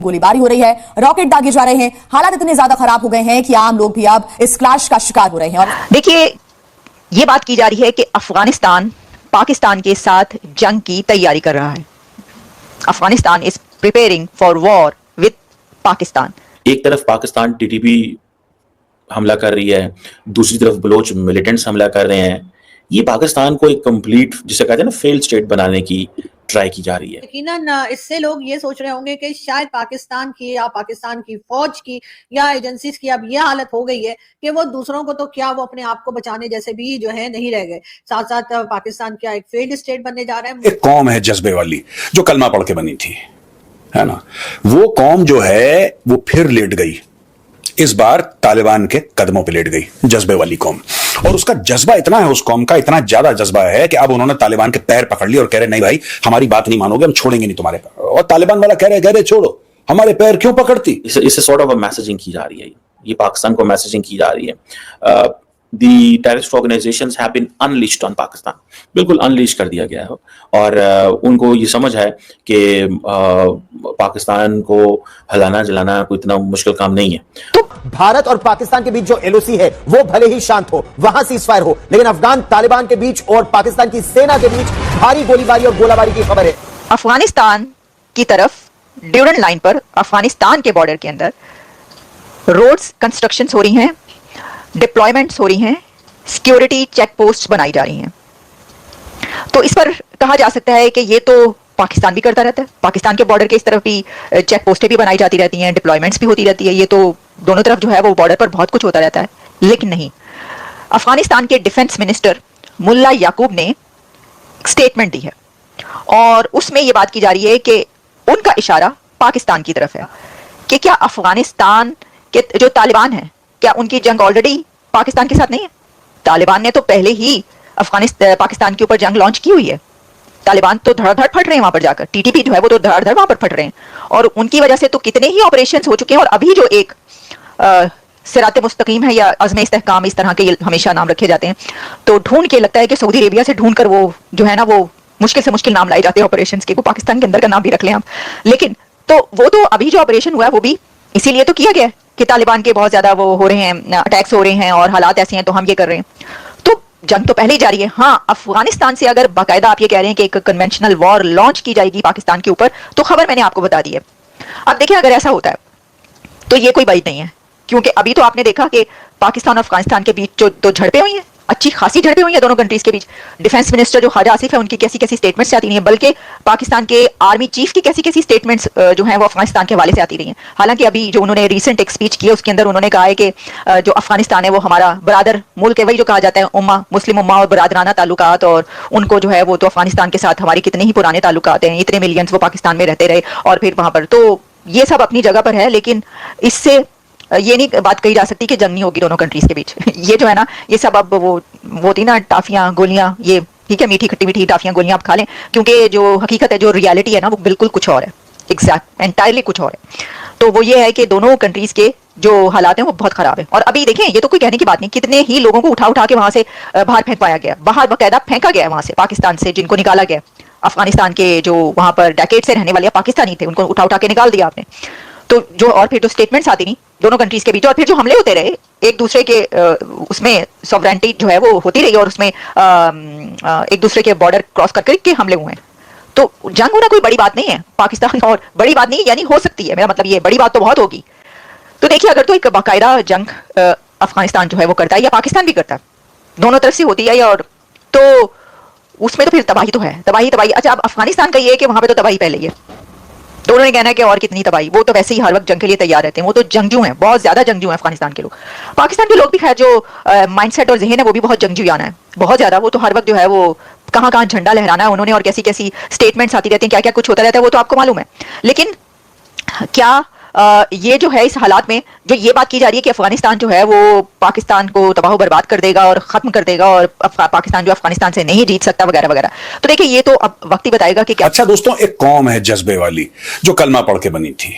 गोलीबारी हो रही है, रॉकेट दागे जा रहे हैं, हालात इतने ज्यादा खराब हो गए हैं कि आम लोग भी अब इस क्लैश का शिकार हो रहे हैं। और देखिए, ये बात की जा रही है कि अफगानिस्तान पाकिस्तान के साथ जंग की तैयारी कर रहा है। Afghanistan is preparing for war with Pakistan. एक तरफ पाकिस्तान टीटीपी हमला कर रही है, दूसरी तरफ बलोच मिलिटेंट्स हमला कर रहे हैं। ये पाकिस्तान को एक कंप्लीट, जिसे कहते हैं ना, फेल्ड स्टेट बनाने की ट्राई की जा रही है। यकीनन इससे लोग ये सोच रहे होंगे कि शायद पाकिस्तान की या पाकिस्तान की फौज की या एजेंसीज की अब ये हालत हो गई है कि वो दूसरों को तो क्या, वो अपने आप को बचाने जैसे भी जो है नहीं रह गए। साथ साथ पाकिस्तान क्या एक फेल्ड स्टेट बनने जा रहा है। एक कौम है जज्बे वाली, जो कलमा पढ़ के बनी थी, है ना। वो कौम जो है वो फिर लेट गई, इस बार तालिबान के कदमों पे लेट गई, जज्बे वाली कौम। और उसका जज्बा इतना है, उस कौम का इतना ज्यादा जज्बा है कि अब उन्होंने तालिबान के पैर पकड़ लिए और कह रहे नहीं भाई, हमारी बात नहीं मानोगे, हम छोड़ेंगे नहीं तुम्हारे पैर। और तालिबान वाला कह रहे छोड़ो, हमारे पैर क्यों पकड़ती। इससे सॉर्ट ऑफ मैसेजिंग की जा रही है, ये पाकिस्तान को मैसेजिंग की जा रही है। The terrorist organizations have been unleashed on Pakistan, बिल्कुल अनलीश कर दिया गया है। और उनको ये समझ है कि पाकिस्तान को हिलाना जलाना कोई इतना मुश्किल काम नहीं है। तो भारत और पाकिस्तान के बीच जो एलओसी है वो भले ही शांत हो, वहां सीजफायर हो, लेकिन अफगान तालिबान के बीच और पाकिस्तान की सेना के बीच भारी गोलीबारी और गोलाबारी की खबर है। अफगानिस्तान की तरफ ड्यूरन लाइन पर, अफगानिस्तान के बॉर्डर के अंदर रोड्स कंस्ट्रक्शन हो रही हैं, डिप्लॉयमेंट्स हो रही हैं, सिक्योरिटी चेक पोस्ट बनाई जा रही हैं। तो इस पर कहा जा सकता है कि ये तो पाकिस्तान भी करता रहता है, पाकिस्तान के बॉर्डर के इस तरफ भी चेक पोस्टें भी बनाई जाती रहती हैं, डिप्लॉयमेंट्स भी होती रहती है। ये तो दोनों तरफ जो है वो बॉर्डर पर बहुत कुछ होता रहता है। लेकिन नहीं, अफगानिस्तान के डिफेंस मिनिस्टर मुल्ला याकूब ने स्टेटमेंट दी है और उसमें ये बात की जा रही है कि उनका इशारा पाकिस्तान की तरफ है कि क्या अफगानिस्तान के जो तालिबान है, क्या उनकी जंग ऑलरेडी पाकिस्तान के साथ नहीं है। तालिबान ने तो पहले ही पाकिस्तान के ऊपर जंग लॉन्च की हुई है। तालिबान तो धड़ाधड़ फट रहे हैं वहां पर जाकर, टीटीपी जो है वो तो धड़ाधड़ वहां पर फट रहे हैं और उनकी वजह से तो कितने ही ऑपरेशंस हो चुके हैं। और अभी जो एक सिराते मुस्तकीम है या अज़्म इस्तेहकाम, इस तरह के हमेशा नाम रखे जाते हैं, तो ढूंढ के लगता है कि सऊदी अरेबिया से ढूंढ कर वो जो है ना, वो मुश्किल से मुश्किल नाम लाए जाते हैं ऑपरेशंस के, वो पाकिस्तान के अंदर का नाम भी रख लें हम। लेकिन तो वो तो अभी जो ऑपरेशन हुआ है वो भी इसीलिए तो किया गया है कि तालिबान के बहुत ज्यादा वो हो रहे हैं, अटैक्स हो रहे हैं और हालात ऐसे हैं तो हम ये कर रहे हैं। तो जंग तो पहले ही जारी है। हाँ, अफगानिस्तान से अगर बाकायदा आप ये कह रहे हैं कि एक कन्वेंशनल वॉर लॉन्च की जाएगी पाकिस्तान के ऊपर, तो खबर मैंने आपको बता दी है। अब देखिए, अगर ऐसा होता है तो ये कोई बड़ी नहीं है, क्योंकि अभी तो आपने देखा कि पाकिस्तान और अफगानिस्तान के बीच जो दो झड़पें हुई हैं, अच्छी खासी झड़पें हुई हैं दोनों कंट्रीज के बीच। डिफेंस मिनिस्टर जो ख्वाजा आसिफ है, उनकी कैसी कैसी स्टेटमेंट्स आती रही हैं, बल्कि पाकिस्तान के आर्मी चीफ की कैसी कैसी स्टेटमेंट्स जो हैं वो अफगानिस्तान के हवाले से आती रही हैं। हालांकि अभी जो उन्होंने रिसेंट एक स्पीच की है उसके अंदर उन्होंने कहा है कि जो अफगानिस्तान है वो हमारा बरादर मुल्क है, वही जो कहा जाता है उम्मा, मुस्लिम उम्मा और बरादराना ताल्लुकात, और उनको जो है वो तो अफगानिस्तान के साथ हमारे कितने ही पुराने ताल्लुकात हैं, इतने मिलियंस वो पाकिस्तान में रहते रहे और फिर वहां पर, तो ये सब अपनी जगह पर है। लेकिन इससे ये नहीं बात कही जा सकती कि जंग नहीं होगी दोनों कंट्रीज के बीच। ये जो है ना, ये सब अब वो थी ना टाफियां गोलियां, ये ठीक है, मीठी खट्टी मीठी टाफियां गोलियां आप खा लें, क्योंकि जो हकीकत है, जो रियलिटी है ना, वो बिल्कुल कुछ और है, एग्जैक्ट एंटायरली कुछ और है। तो वो ये है कि दोनों कंट्रीज के जो हालात हैं वो बहुत खराब है। और अभी देखें, ये तो कोई कहने की बात नहीं, कितने ही लोगों को उठा उठा के वहां से बाहर फेंक पाया गया, बाहर बाकायदा फेंका गया वहां से, पाकिस्तान से जिनको निकाला गया। अफगानिस्तान के जो वहां पर डेकेड से रहने वाले पाकिस्तानी थे, उनको उठा उठा के निकाल दिया आपने। तो जो और फिर जो स्टेटमेंट्स आती नहीं दोनों कंट्रीज के बीच, और फिर जो हमले होते रहे एक दूसरे के, उसमें सॉवरेंटी जो है वो होती रही और उसमें एक दूसरे के बॉर्डर क्रॉस करके हमले हुए हैं। तो जंग होना कोई बड़ी बात नहीं है पाकिस्तान, और बड़ी बात नहीं यानी हो सकती है, मेरा मतलब ये बड़ी बात तो बहुत होगी। तो देखिए, अगर तो एक बाकायदा जंग अफगानिस्तान जो है वो करता है या पाकिस्तान भी करता है, दोनों तरफ से होती है, और तो उसमें तो फिर तबाही तो है, तबाही। अच्छा, अब अफगानिस्तान का ये है कि वहां पे तो तबाही पहले ही है, दोनों ने कहना है कि और कितनी तबाही, वो तो वैसे ही हर वक्त जंग के लिए तैयार रहते हैं, वो तो जंगजू हैं, बहुत ज्यादा जंगजू हैं अफगानिस्तान के लोग। पाकिस्तान के लोग भी खैर जो माइंडसेट और जहन है वो भी बहुत जंगजूयाना है, बहुत ज्यादा। वो तो हर वक्त जो है वो कहाँ कहाँ झंडा लहराना है उन्होंने, और कैसी कैसी स्टेटमेंट्स आती रहती हैं, क्या क्या कुछ होता रहता है, वो तो आपको मालूम है। लेकिन क्या ये जो है इस हालात में जो ये बात की जा रही है कि अफगानिस्तान जो है वो पाकिस्तान को तबाह बर्बाद कर देगा और खत्म कर देगा और पाकिस्तान जो अफगानिस्तान से नहीं जीत सकता वगैरह वगैरह, तो देखिए ये तो अब वक्त ही बताएगा कि क्या। अच्छा दोस्तों, एक कौम है जज्बे वाली, जो कलमा पढ़ के बनी थी,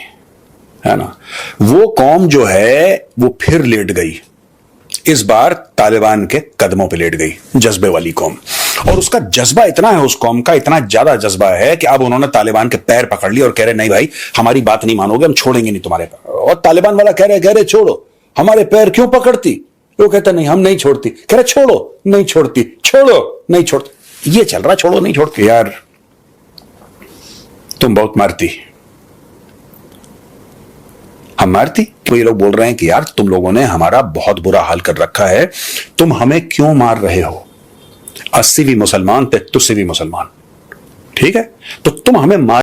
है ना। वो कौम जो है वो फिर लेट गई, इस बार तालिबान के कदमों पे लेट गई, जज्बे वाली कौम। और उसका जज्बा इतना है, उस कौम का इतना ज्यादा जज्बा है कि अब उन्होंने तालिबान के पैर पकड़ लिए और कह रहे नहीं भाई हमारी बात नहीं मानोगे, हम छोड़ेंगे नहीं तुम्हारे पैर। और तालिबान वाला कह रहे छोड़ो, हमारे पैर क्यों पकड़ती? वो कहता नहीं हम नहीं छोड़ती, कह रहे छोड़ो नहीं छोड़ती, छोड़ो नहीं छोड़ती। ये चल रहा, छोड़ो नहीं छोड़ती। यार तुम बहुत मारती, हम मारती। तो ये लोग बोल रहे हैं कि यार तुम लोगों ने हमारा बहुत बुरा हाल कर रखा है, तुम हमें क्यों मार रहे हो? 80 भी मुसलमान थे, तुझसे भी मुसलमान, ठीक है, तो तुम हमें मार